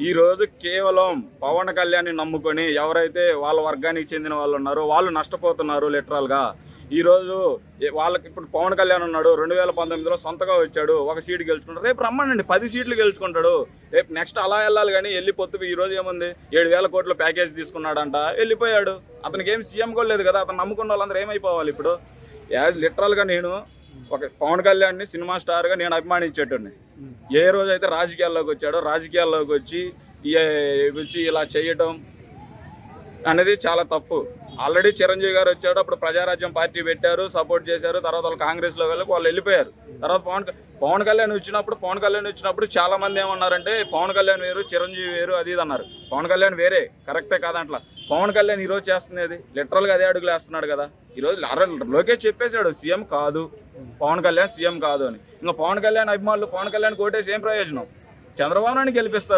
ఈ రోజు కేవలం పవన్ కళ్యాణ్ నమ్ముకొని ఎవరైతే వాళ్ళ వర్గానికి చెందిన వాళ్ళు ఉన్నారో వాళ్ళు నష్టపోతున్నారు లిటరల్గా. ఈరోజు వాళ్ళకి ఇప్పుడు పవన్ కళ్యాణ్ ఉన్నాడు, 2019లో సొంతగా వచ్చాడు, ఒక సీటు గెలుచుకుంటాడు. రేపు రమ్మనండి 10 సీట్లు గెలుచుకుంటాడు. రేపు నెక్స్ట్ అలా వెళ్ళాలి. కానీ వెళ్ళి పొత్తు ఈ రోజు ఏముంది, 7,000 కోట్ల ప్యాకేజ్ తీసుకున్నాడంట, వెళ్ళిపోయాడు. అతనికి ఏం సీఎం కూడా లేదు కదా. అతను నమ్ముకున్న వాళ్ళందరూ ఏమైపోవాలి ఇప్పుడు? లిటరల్గా నేను ఒక పవన్ కళ్యాణ్ని సినిమా స్టార్గా నేను అభిమానించేటండి. ఏ రోజైతే రాజకీయాల్లోకి వచ్చాడో రాజకీయాల్లోకి వచ్చి ఇలా చేయటం అనేది చాలా తప్పు. ఆల్రెడీ చిరంజీవి గారు వచ్చాడు, అప్పుడు ప్రజారాజ్యం పార్టీ పెట్టారు, సపోర్ట్ చేశారు. తర్వాత వాళ్ళు కాంగ్రెస్లో వాళ్ళు వెళ్ళిపోయారు. తర్వాత పవన్ కళ్యాణ్ వచ్చినప్పుడు చాలా మంది ఏమన్నారంటే పవన్ కళ్యాణ్ వేరు, చిరంజీవి వేరు, అది ఇది అన్నారు. పవన్ కళ్యాణ్ వేరే, కరెక్టే కాదంట్లా. పవన్ కళ్యాణ్ ఈరోజు చేస్తున్నది లిటరల్గా అదే అడుగులు వేస్తున్నాడు కదా. ఈరోజు లోకేష్ చెప్పేశాడు సీఎం కాదు, పవన్ కళ్యాణ్ సీఎం కాదు అని. ఇంకా పవన్ కళ్యాణ్ అభిమానులు పవన్ కళ్యాణ్ కోటేసి ఏం ప్రయోజనం? చంద్రబాబు నాయుడు గెలిపిస్తారు.